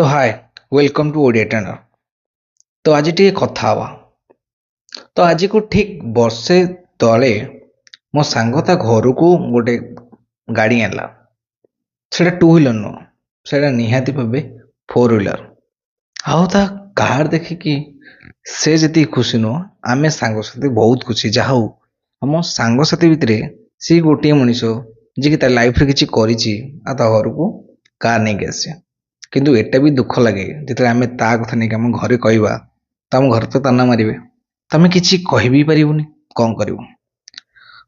तो hi welcome to Odia turner. तो आज टे कथा हवा। तो आज को ठीक वर्षे तले मो सांग ता घर को गोटे गाड़ी आनला। सेटा टू व्हीलर नुह, सेटा निहाती भावे फोर व्हीलर। आउ ता कार देखिकी से जी खुशी नुह, आमे सांगसाथी बहुत खुशी। जहा आम सांगसाथी भितर सी गोटे मनीष जी ता लाइफ रे किछि करिछि आ ता घर को कार नहीं के आसे। किंतु एटा भी दुख लगे जिते आम ता कथा नहीं आम घरे कहवा तो आम घर तो ताना मारे, तमें किसी कह भी पारबुनि कौन कर।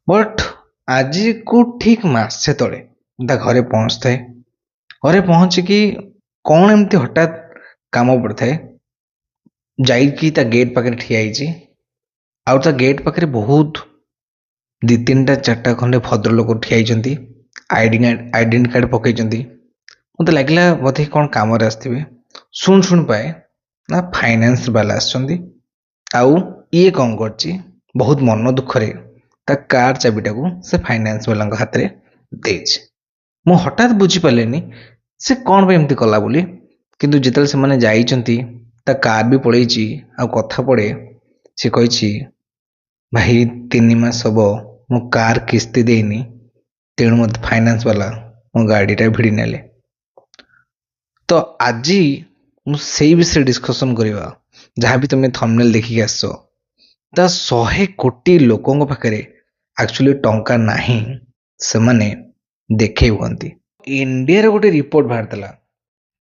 बट आज को ठीक मसे तले ता घरे पहुँच थाए। घरे पहुँचिकी कौन एमती हठात काम पड़ थाए, जाइकी ता गेट पाखे ठिया आउ ता गेट पाखे बहुत दी तीन टा चार्टा खंडे भद्र लोक ठिया आइडेंटी कार्ड पकई। मत लगे बोधे कौन कम आसवे। शुण पाए ना फाइनेंस वाला आउ ये कौन कर बहुत मन दुखरे ता कार चाबिटा को से फाइनेंस वाला हाथ में दे। मु हठात बुझीपारे से कौन एमती कला बोली। किंतु जिते से जाइछंती ता कार भी पड़े आ कथा पड़े सी कही भाई 3 मास हम मो कार किस्ती देनी, तेणु मत फाइनेंस वाला मो गाड़ीटा भिड़ी नेले। तो आज मुझे विषय डिस्कसन करवा जहाँ भी तुमने थंबनेल देखिक आस ता 100 कोटी लोकों पाखे एक्चुअली टंका नहीं से माने देखे हुंती। इंडिया गोटे रिपोर्ट बाहर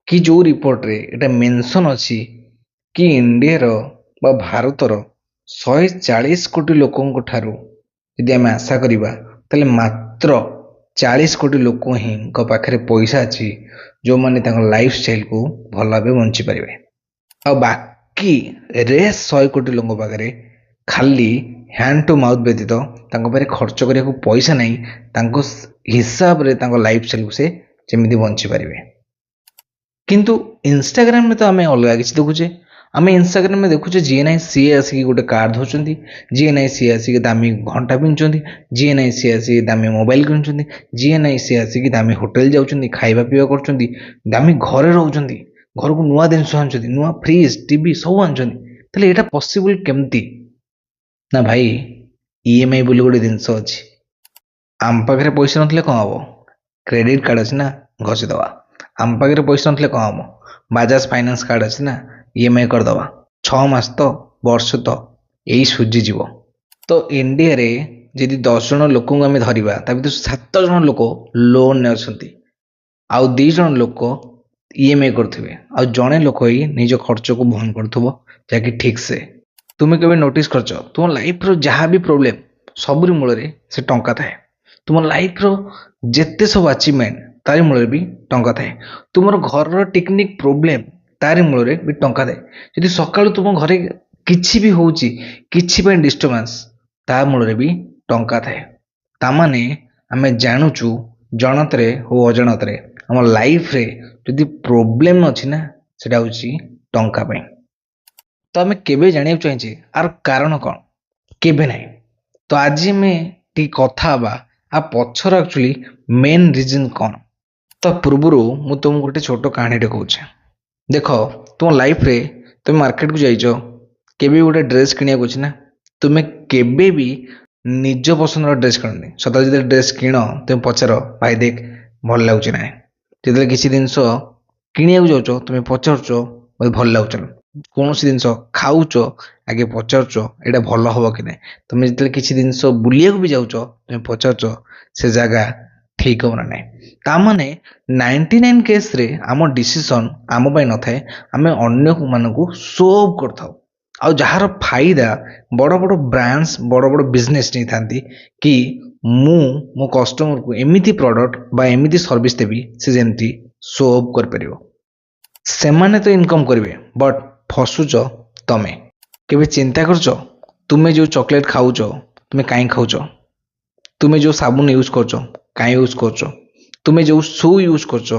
कि जो रिपोर्ट रे एटा मेंशन अच्छी कि इंडिया बा भारतर 140 कोटी लोकों ठारू यदि आम आशा करिबा ताले मात्र 40 कोटी लोक ही पाखे पैसा अच्छी जो माने लाइफ स्टाइल को भल भाव बंची पारे। आ बाकी रेस 100 कोटी लोक पाखे खाली हैंड टू माउथ व्यतीत पाखे खर्च करने को पैसा नहीं, हिसाब रे लाइफ स्टाइल को से जमी बंची पारे। किंतु इंस्टाग्राम में तो आम अलग किसी देखुचे। आम इंस्टाग्राम में देखुचे जी ना सी आसिक गोटे कार धोचुं, जी ना सी आसिक दामी घंटा पिंधुं, जी ना सी आसिक दामी मोबाइल किणुं, जी ना सी आसिक दामी होटेल जाऊँ खाଇବା पीवा कर दामी घरे रोचुं, घर को नुआ जिन आनुंट, नुआ फ्रिज टीवी सब आनुंट। यहाँ पॉसिबल केमती ना भाई ईएमआई बोली गोटे जिनस अच्छी। आम पाखे पैसा ना कौन हम, क्रेडिट कार्ड अच्छी ना घसीदवा। आम पाखे पैसा ना कौन हम, बाजाज फाइनेंस कार्ड अच्छी ना ईएमआई करदवा। 6 मास तो वर्ष तो यही सुझीज। तो इंडिया रे जदि 10 जन लोक आम धरवा ता 7 जन लोक लोन अच्छा, आउ 2 जन लोक ईएमआई करुवे, आ जड़े लोक ही निज खर्च को बहन करुव। जहाँकि ठीक से तुम्हें कभी नोटिस कर तुम लाइफ रो जहाँ भी प्रोब्लेम सबुरी मूल से टंका थाए। तुम लाइफ रो जेते सब अचीवमेंट तारी मूल भी टंका थाए। तुम घर टेक्निक प्रोब्लेम तारी मूल भी टंका थाए। यदि सकाळु तुम घरे किछि भी होउची, किछि पे डिस्टर्बेंस ता मूल भी टंका थाए। तामाने आमे जानूचु जनतरे हो अजनतरे हम लाइफ रे यदि प्रोब्लेम अच्छी ना सेटा होची टंका पे। तो आम केबे जानिया चाहिए आर कारण कौन, केबे नहीं। तो आज में टी कथा आ पछर एक्चुअली मेन रीजन कौन। तो पूर्व मु तुम गोटे छोट कहानी कहूँ। देख तुम लाइफ रे तुम मार्केट को जाइज, केबे गोटे ड्रेस किनिया को ना, तुम्हें केबे भी निज पसंद ड्रेस किणनी। सदा जो ड्रेस किण तुम पचार भाई देख भल लगुच ना। जो किसी जिनस किनिया जाऊच तुम्हें पचारुच मत भल लगुच। कौन सी जिनस खाऊच आगे पचारुच एटा भल हम कि ना। तुम जो किसी जिनस बुलिया भी जाऊच तुम्हें पचारुच से जगह ठीक हम ना ना। तामाने 99 केस रे आम डिसीजन आम न थाए, आम अन्य मानक शो ऑफ कर थाउ। आ जार फायदा बड़ बड़ ब्रांड्स बड़ बड़ बिजनेस नहीं थांती कि मो कस्टमर को एमिति प्रोडक्ट बा एमिति सर्विस देवी से जेमती शो ऑफ कर परियो। सेमाने तो इनकम करेंगे बट फसुच तमे। केबे चिंता करछ तुम्हें जो चॉकलेट खाऊच तुम्हें कहीं खाऊच, तुम्हें जो साबुन यूज करछ कहीं यूज करछ, तुम्हें जो शू यूज करछ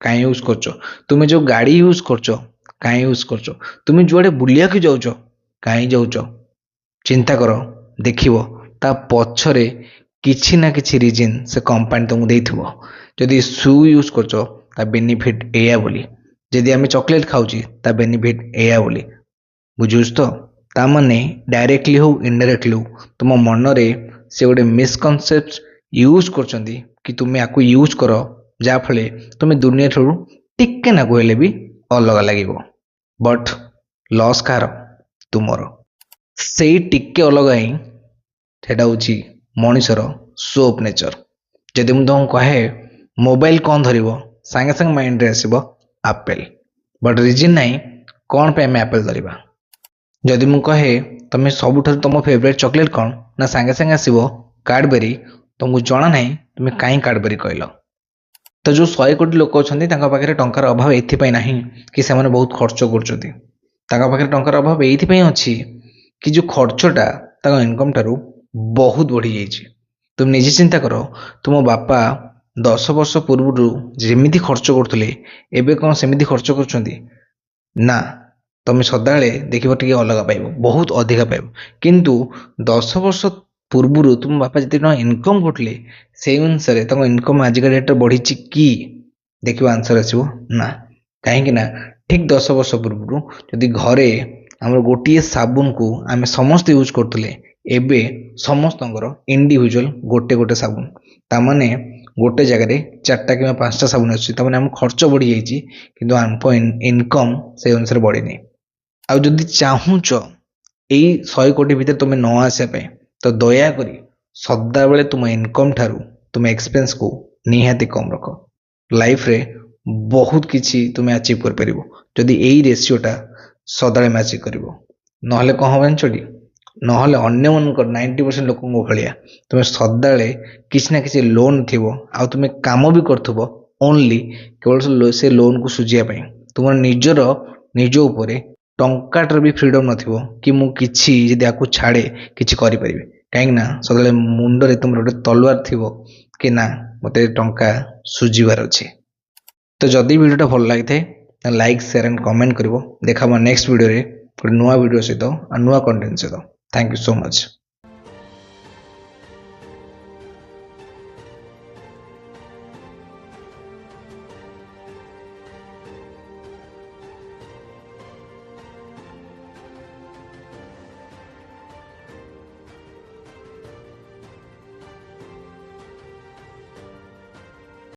कहीं यूज करछ, तुम्हें जो गाड़ी यूज करछ कहीं यूज करछ, तुम्हें जुआड़े बुलिया के जाऊच कहीं जाऊच। चिंता कर देखिबो ता पछरे किछि ना किछि रीजन से कंपनी तुमको देइथिबो। जदि शू यूज करछ ता बेनिफिट एया बोली, जदि आम चॉकलेट खाऊँ ता बेनिफिट एया बोली बुझुस तो ताने डायरेक्टली हो इनडायरेक्टली हो तुम मन रे से गोटे मिसकनसेप्ट यूज कर कि तुम्हें आपको यूज कर जाफल तुम्हें दुनिया ठू टिके ना कहले भी अलग लगे बट लॉस कार तुमर से टिके अलग ही सेटा हूँ मनीषर सो ऑफ नेचर जदि मुझे तुमको कहे मोबाइल कौन धर सांगे सांगे माइंड रे आसब एप्पल बट रिजन नाई कौन पे आम एप्पल धरवा जदि मुझे कहे तुम सबुठ तुम फेवरेट चॉकलेट कौन ना सांगे सांगे आसब कैडबेरी तुमको जना ना तुम्हें कहीं कैडबेरी कहल तो जो 100 कोटी लोक अच्छा पाखे टंकार अभाव ये ना कि से बहुत खर्च कर टंकार अभाव ये अच्छी कि जो खर्चटा इनकम ठारू बहुत बढ़ी जाइए तुम निजे चिंता कर तुम बापा 10 वर्ष पूर्व जमी खर्च करते एवं कौन सेमती खर्च कर ना तुम सदाले देख टे अलग पाइब बहुत अधिका पाइब किंतु 10 वर्ष पूर्व तुम बापा जिते इनकम करते से अनुसार इनकम आजिका डेट बढ़ी कि देखो आंसर आसो ना कहीं ठीक 10 वर्ष पूर्व जदि घरे आम गोटे साबुन को आम समस्त यूज करते एबे समस्त इंडिविजुअल गोटे गोटे साबुन ताने गोटे जगह 4टा कि 5टा साबुन आम खर्च बढ़ी जाइए किंतु आम इनकम से अनुसार बढ़ी आउ जदि चाहूच यही 100 कोटी भितर तुम्हें न आसापे तो दयाकोरी सदा बेले तुम इनकम ठारू तुम एक्सपेंस को निहाती कम रख लाइफ रे बहुत किसी तुम्हें अचीव कर पार जदि यही रेसीोटा सदा मैच कर ना कौन हम जानछी ना अन्य मन 90% लोक भाया तुम्हें सदा किसी ना किसी लोन थी आ तुम्हें काम भी कर ओनली केवल से लोन को सुझापी तुम निजर निज उपर टंकाटर भी फ्रीडम नथिबो कि मु किछि जदि आकु छाड़े किछि करि परिबे काहे ना सदले मुंडरे तुम गोटे तलवार थिबो कि ना मते टंका सुझिबार अछि तो जदि वीडियोटा भल लागि थाए लाइक शेयर एंड कमेंट करिवो देखाबो नेक्स्ट वीडियो रे नुआ वीडियो सहित नुआ कंटेंट सहित थैंक यू सो मच।